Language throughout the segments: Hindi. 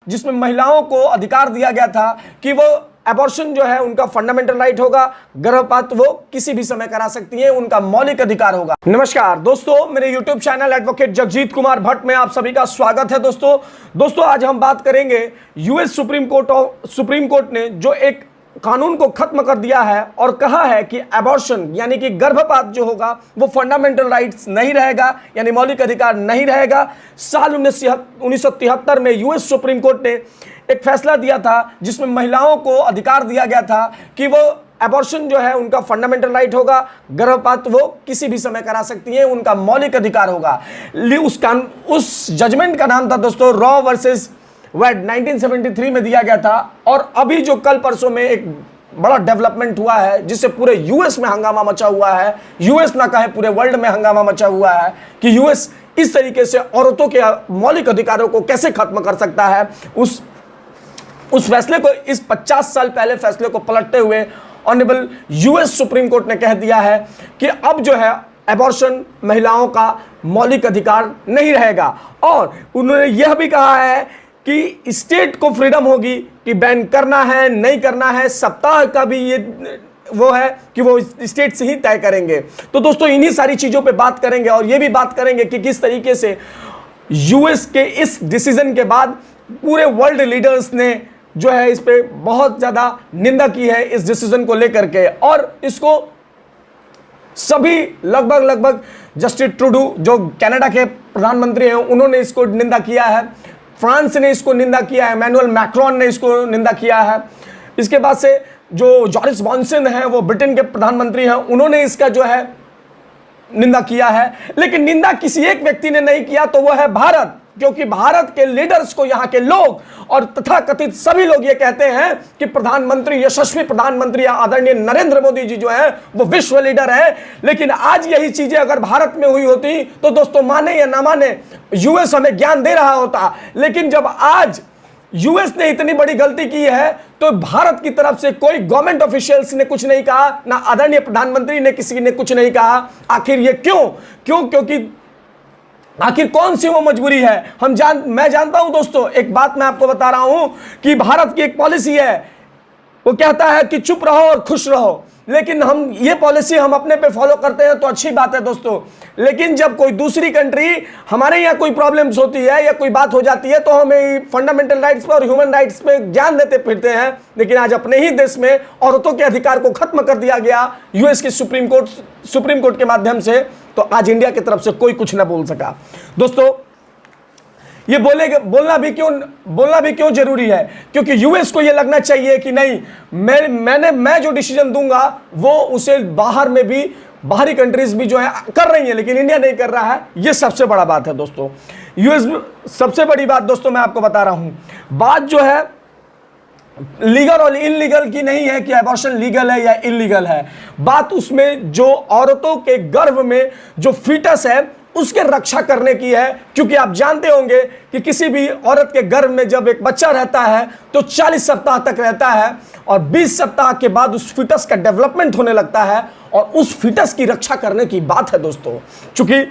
जिसमें महिलाओं को अधिकार दिया गया था कि वो एबॉर्शन जो है उनका फंडामेंटल राइट होगा, गर्भपात वो किसी भी समय करा सकती हैं, उनका मौलिक अधिकार होगा। नमस्कार दोस्तों, मेरे YouTube channel advocate Jagjit Kumar Bhatt में आप सभी का स्वागत है। दोस्तों आज हम बात करेंगे यूएस सुप्रीम कोर्ट ने जो एक कानून को खत्म कर दिया है और कहा है कि एबॉर्शन यानी कि गर्भपात जो होगा वो फंडामेंटल राइट्स नहीं रहेगा, यानी मौलिक अधिकार नहीं रहेगा। साल 1973 में यूएस सुप्रीम कोर्ट ने एक फैसला दिया था जिसमें महिलाओं को अधिकार दिया गया था कि वो एबॉर्शन जो है उनका फंडामेंटल राइट होगा, गर्भपात वो किसी भी समय करा सकती हैं, उनका मौलिक अधिकार होगा। उस जजमेंट का नाम था दोस्तों रॉ वर्सेस वेड, 1973 में दिया गया था। और अभी जो कल परसों में एक बड़ा डेवलपमेंट हुआ है जिससे पूरे यूएस में हंगामा मचा हुआ है, यूएस ना कहे पूरे वर्ल्ड में हंगामा मचा हुआ है कि यूएस इस तरीके से औरतों के मौलिक अधिकारों को कैसे खत्म कर सकता है। उस फैसले को, इस 50 साल पहले फैसले को पलटते हुए ऑनरेबल यूएस सुप्रीम कोर्ट ने कह दिया है कि अब जो है एबॉर्शन महिलाओं का मौलिक अधिकार नहीं रहेगा। और उन्होंने यह भी कहा है कि स्टेट को फ्रीडम होगी कि बैन करना है नहीं करना है, सप्ताह का भी ये वो है कि वो स्टेट से ही तय करेंगे। तो दोस्तों इन्हीं सारी चीजों पे बात करेंगे और ये भी बात करेंगे कि किस तरीके से यूएस के इस डिसीजन के बाद पूरे वर्ल्ड लीडर्स ने जो है इस पे बहुत ज्यादा निंदा की है इस डिसीजन को लेकर के। और इसको सभी लगभग जस्टिस ट्रूडो जो कनाडा के प्रधानमंत्री हैं उन्होंने इसको निंदा किया है, फ्रांस ने इसको निंदा किया है, इमैनुअल मैक्रोन ने इसको निंदा किया है। इसके बाद से जो जॉरिस जॉनसन है वो ब्रिटेन के प्रधानमंत्री हैं, उन्होंने इसका जो है निंदा किया है। लेकिन निंदा किसी एक व्यक्ति ने नहीं किया, तो वो है भारत, क्योंकि भारत के लीडर्स को यहाँ के लोग और तथाकथित सभी लोग ये कहते हैं कि प्रधानमंत्री, यशस्वी प्रधानमंत्री आदरणीय नरेंद्र मोदी जी जो है वो विश्व लीडर है। लेकिन आज यही चीजें अगर भारत में हुई होती तो दोस्तों माने या ना माने यूएस हमें ज्ञान दे रहा होता। लेकिन जब आज यूएस ने इतनी बड़ी गलती की है तो भारत की तरफ से कोई गवर्नमेंट ऑफिशियल्स ने कुछ नहीं कहा, ना आदरणीय प्रधानमंत्री ने किसी ने कुछ नहीं कहा। आखिर ये क्यों? क्योंकि आखिर कौन सी वो मजबूरी है? मैं जानता हूं दोस्तों, एक बात मैं आपको बता रहा हूं कि भारत की एक पॉलिसी है, वो कहता है कि चुप रहो और खुश रहो। लेकिन हम ये पॉलिसी हम अपने पे फॉलो करते हैं तो अच्छी बात है दोस्तों। लेकिन जब कोई दूसरी कंट्री हमारे यहाँ कोई प्रॉब्लम्स होती है या कोई बात हो जाती है तो हमें फंडामेंटल राइट्स पे और ह्यूमन राइट्स पे ज्ञान देते फिरते हैं। लेकिन आज अपने ही देश में औरतों के अधिकार को खत्म कर दिया गया यूएस की सुप्रीम कोर्ट के माध्यम से, तो आज इंडिया की तरफ से कोई कुछ ना बोल सका। दोस्तों ये बोलना भी क्यों जरूरी है? क्योंकि यूएस को ये लगना चाहिए कि नहीं, मैं जो डिसीजन दूंगा वो उसे बाहर में भी, बाहरी कंट्रीज भी जो है कर रही है, लेकिन इंडिया नहीं कर रहा है। ये सबसे बड़ा बात है दोस्तों। यूएस सबसे बड़ी बात दोस्तों मैं आपको बता रहा हूं, बात जो है लीगल और इनलीगल की नहीं है कि एबॉर्शन लीगल है या इलीगल है। बात उसमें जो औरतों के गर्भ में जो फीटस है उसके रक्षा करने की है। क्योंकि आप जानते होंगे कि किसी भी औरत के गर्भ में जब एक बच्चा रहता है तो 40 सप्ताह तक रहता है और 20 सप्ताह के बाद उस फीटस का डेवलपमेंट होने लगता है और उस फीटस की रक्षा करने की बात है दोस्तों। चूंकि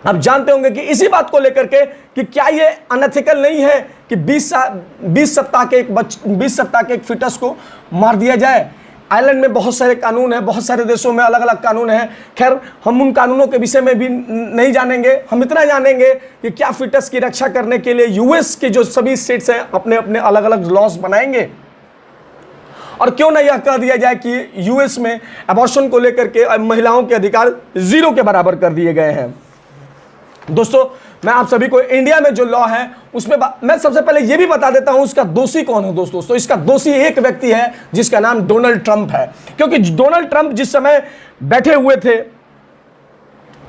आप जानते होंगे कि इसी बात को लेकर के कि क्या ये अनएथिकल नहीं है कि 20 सप्ताह के एक फीटस को मार दिया जाए। आयरलैंड में बहुत सारे कानून हैं, बहुत सारे देशों में अलग अलग कानून हैं। खैर हम उन कानूनों के विषय में भी नहीं जानेंगे। हम इतना जानेंगे कि क्या फीटस की रक्षा करने के लिए यूएस के जो सभी स्टेट्स हैं अपने अपने अलग अलग लॉज बनाएंगे। और क्यों ना यह कह दिया जाए कि यूएस में एबॉर्शन को लेकर के महिलाओं के अधिकार 0 के बराबर कर दिए गए हैं। दोस्तों मैं आप सभी को इंडिया में जो लॉ है उसमें मैं सबसे पहले यह भी बता देता हूं उसका दोषी कौन है दोस्तों। तो इसका दोषी एक व्यक्ति है जिसका नाम डोनाल्ड ट्रंप है। क्योंकि डोनाल्ड ट्रंप जिस समय बैठे हुए थे,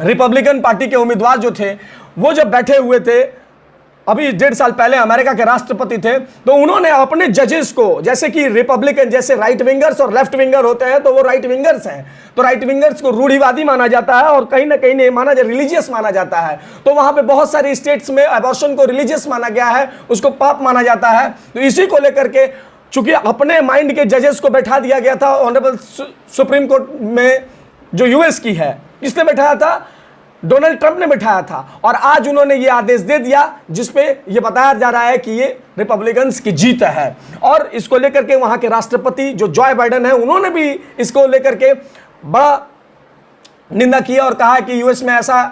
रिपब्लिकन पार्टी के उम्मीदवार जो थे वो जब बैठे हुए थे, अभी 1.5 साल पहले अमेरिका के राष्ट्रपति थे, तो उन्होंने अपने जजेस को, जैसे कि रिपब्लिकन जैसे राइट विंगर्स और लेफ्ट विंगर होते हैं, तो वो राइट विंगर्स हैं, तो राइट विंगर्स को रूढ़िवादी माना जाता है और कहीं ना कहीं नहीं माना जाए, रिलीजियस माना जाता है। तो वहां पे बहुत सारी स्टेट्स में एबॉर्शन को रिलीजियस माना गया है, उसको पाप माना जाता है। तो इसी को लेकर के चूंकि अपने माइंड के जजेस को बैठा दिया गया था ऑनरेबल सुप्रीम कोर्ट में जो यूएस की है, किसने बैठाया था? डोनाल्ड ट्रंप ने बिठाया था और आज उन्होंने ये आदेश दे दिया जिसपे ये बताया जा रहा है कि ये रिपब्लिकन्स की जीत है। और इसको लेकर के वहां के राष्ट्रपति जो जॉय बाइडेन है उन्होंने भी इसको लेकर के बड़ा निंदा किया और कहा कि यूएस में ऐसा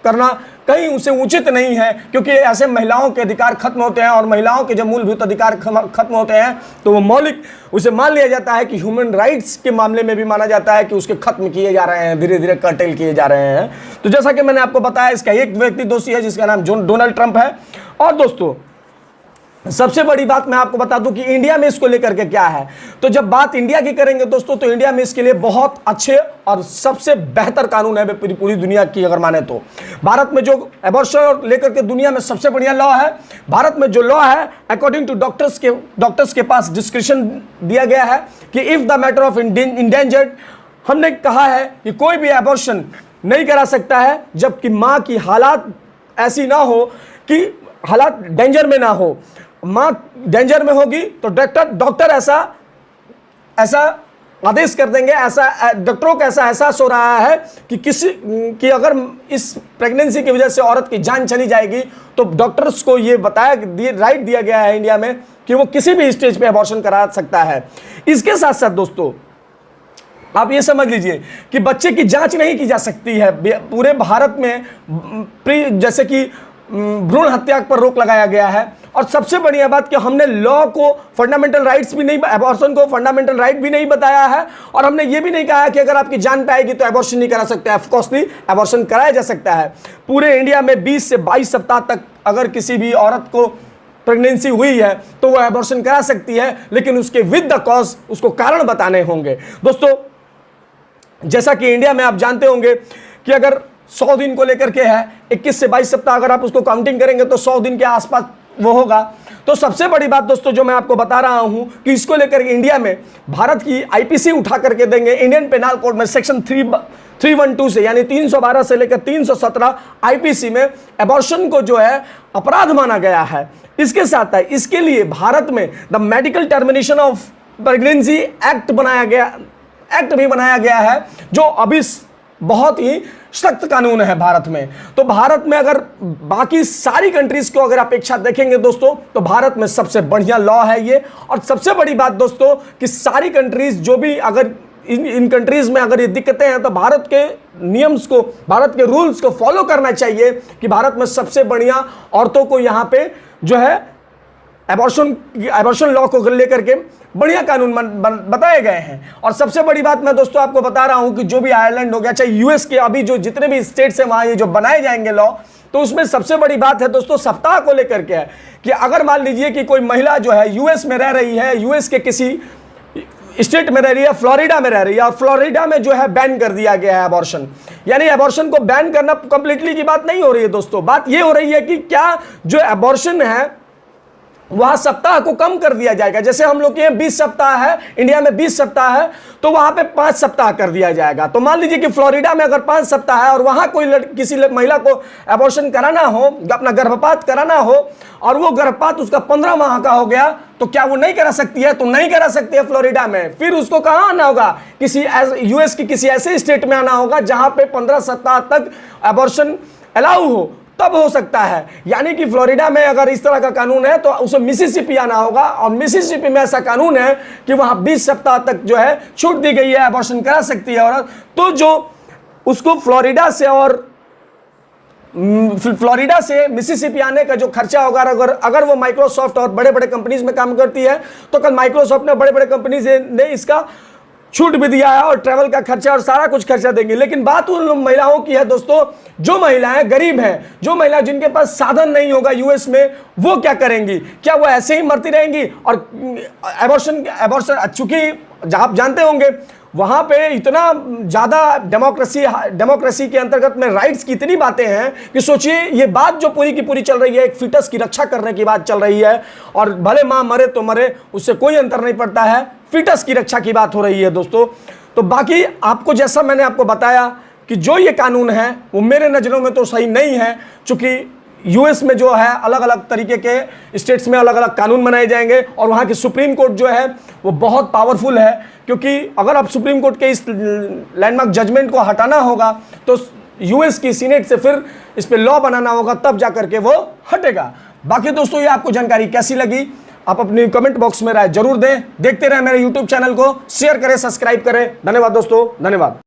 करना कहीं उसे उचित नहीं है, क्योंकि ऐसे महिलाओं के अधिकार खत्म होते हैं और महिलाओं के जब मूलभूत अधिकार खत्म होते हैं तो वो मौलिक उसे मान लिया जाता है कि ह्यूमन राइट्स के मामले में भी माना जाता है कि उसके खत्म किए जा रहे हैं, धीरे धीरे कर्टेल किए जा रहे हैं। तो जैसा कि मैंने आपको बताया, इसका एक व्यक्ति दोषी है जिसका नाम डोनाल्ड ट्रंप है। और दोस्तों सबसे बड़ी बात मैं आपको बता दूं कि इंडिया में इसको लेकर के क्या है। तो जब बात इंडिया की करेंगे दोस्तों, तो इंडिया में इसके लिए बहुत अच्छे और सबसे बेहतर कानून है पूरी दुनिया की अगर माने तो। भारत में जो एबॉर्शन लेकर के दुनिया में सबसे बढ़िया लॉ है, भारत में जो लॉ है अकॉर्डिंग टू डॉक्टर्स के पास डिस्क्रिप्शन दिया गया है कि if the matter of endangered, हमने कहा है कि कोई भी एबॉर्शन नहीं करा सकता है जबकि माँ की हालात ऐसी ना हो कि हालात डेंजर में ना हो। माँ डेंजर में होगी तो डॉक्टर ऐसा आदेश कर देंगे, ऐसा डॉक्टरों को ऐसा एहसास हो रहा है कि अगर इस प्रेगनेंसी की वजह से औरत की जान चली जाएगी तो डॉक्टर्स को ये राइट दिया गया है इंडिया में कि वो किसी भी स्टेज पे अबॉर्शन करा सकता है। इसके साथ साथ दोस्तों आप ये समझ लीजिए कि बच्चे की जांच नहीं की जा सकती है पूरे भारत में, जैसे कि भ्रूण हत्या पर रोक लगाया गया है। और सबसे बढ़िया बात कि हमने लॉ को फंडामेंटल राइट्स भी नहीं, एबॉर्शन को फंडामेंटल राइट भी नहीं बताया है और हमने ये भी नहीं कहा कि अगर आपकी जान पे आएगी तो एबॉर्शन नहीं करा सकते। ऑफकोर्सली एबॉर्शन कराया जा सकता है। पूरे इंडिया में 20 से 22 सप्ताह तक अगर किसी भी औरत को प्रेगनेंसी हुई है तो वह एबॉर्शन करा सकती है, लेकिन उसके विद द कॉज उसको कारण बताने होंगे। दोस्तों जैसा कि इंडिया में आप जानते होंगे कि अगर 100 दिन को लेकर के है, 21 से 22 सप्ताह अगर आप उसको काउंटिंग करेंगे तो 100 दिन के आसपास वो होगा। तो सबसे बड़ी बात दोस्तों जो मैं आपको बता रहा हूं कि इसको लेकर इंडिया में भारत की आईपीसी उठा करके देंगे। इंडियन पेनल कोड में सेक्शन 312 से यानी 312 से लेकर 317 आईपीसी में एबॉर्शन को जो है अपराध माना गया है। इसके साथ है इसके लिए भारत में the medical termination of pregnancy act भी बनाया गया है, जो अभी बहुत ही सख्त कानून है भारत में। तो भारत में अगर बाकी सारी कंट्रीज को अगर अपेक्षा देखेंगे दोस्तों तो भारत में सबसे बढ़िया लॉ है ये। और सबसे बड़ी बात दोस्तों कि सारी कंट्रीज जो भी अगर इन कंट्रीज में अगर ये दिक्कतें हैं तो भारत के नियम्स को, भारत के रूल्स को फॉलो करना चाहिए कि भारत में सबसे बढ़िया औरतों को यहाँ पे जो है एबॉर्शन लॉ को लेकर के बढ़िया कानून बताए गए हैं। और सबसे बड़ी बात मैं दोस्तों आपको बता रहा हूं कि जो भी आयरलैंड हो गया, चाहे यूएस के अभी जो जितने भी स्टेट्स हैं वहां ये जो बनाए जाएंगे लॉ, तो उसमें सबसे बड़ी बात है दोस्तों सप्ताह को लेकर के है कि अगर मान लीजिए कि कोई महिला जो है यूएस में रह रही है, यूएस के किसी स्टेट में रह रही है, फ्लोरिडा में रह रही है और फ्लोरिडा में जो है बैन कर दिया गया है एबॉर्शन। यानी एबॉर्शन को बैन करना कंप्लीटली की बात नहीं हो रही है दोस्तों, बात ये हो रही है कि क्या जो एबॉर्शन है वहां सप्ताह को कम कर दिया जाएगा। जैसे हम लोग के 20 सप्ताह है, इंडिया में 20 सप्ताह है, तो वहां पे 5 सप्ताह कर दिया जाएगा। तो मान लीजिए कि फ्लोरिडा में अगर 5 सप्ताह है और वहां कोई किसी महिला को एबॉर्शन कराना हो, अपना गर्भपात कराना हो और वो गर्भपात उसका 15 माह का हो गया, तो क्या वो नहीं करा सकती है? तो नहीं करा सकती है फ्लोरिडा में। फिर उसको कहां आना होगा? किसी यूएस की किसी ऐसे स्टेट में आना होगा जहां पे 15 सप्ताह तक एबॉर्शन अलाउ हो, तब हो सकता है। यानी कि फ्लोरिडा में अगर इस तरह का कानून है तो उसे मिसिसिपी आना होगा और मिसिसिपी में ऐसा कानून है कि वहां 20 सप्ताह तक जो है छूट दी गई है, एबॉर्शन करा सकती है औरत। तो जो उसको फ्लोरिडा से मिसिसिपी आने का जो खर्चा होगा, अगर वो माइक्रोसॉफ्ट और बड़े बड़े कंपनीज में काम करती है तो कल माइक्रोसॉफ्ट ने बड़े बड़े कंपनीज ने इसका छूट भी दिया है और ट्रैवल का खर्चा और सारा कुछ खर्चा देंगे। लेकिन बात उन महिलाओं की है दोस्तों जो महिलाएं गरीब हैं, जो महिला जिनके पास साधन नहीं होगा यूएस में, वो क्या करेंगी? क्या वो ऐसे ही मरती रहेंगी? और एबॉर्शन चूंकि आप जानते होंगे वहां पे इतना ज्यादा डेमोक्रेसी के अंतर्गत में राइट्स की इतनी बातें हैं कि सोचिए ये बात जो पूरी की पूरी चल रही है, एक फीटस की रक्षा करने की बात चल रही है और भले मां मरे तो मरे, उससे कोई अंतर नहीं पड़ता है, फीटस की रक्षा की बात हो रही है दोस्तों। तो बाकी आपको जैसा मैंने आपको बताया कि जो ये कानून है वो मेरे नज़रों में तो सही नहीं है, चूंकि यूएस में जो है अलग अलग तरीके के स्टेट्स में अलग अलग कानून बनाए जाएंगे और वहाँ की सुप्रीम कोर्ट जो है वो बहुत पावरफुल है। क्योंकि अगर आप सुप्रीम कोर्ट के इस लैंडमार्क जजमेंट को हटाना होगा तो यूएस की सीनेट से फिर इस पे लॉ बनाना होगा, तब जाकर के वो हटेगा। बाकी दोस्तों ये आपको जानकारी कैसी लगी, आप अपनी कमेंट बॉक्स में राय जरूर दें। देखते रहे मेरे यूट्यूब चैनल को, शेयर करें, सब्सक्राइब करें। धन्यवाद दोस्तों, धन्यवाद।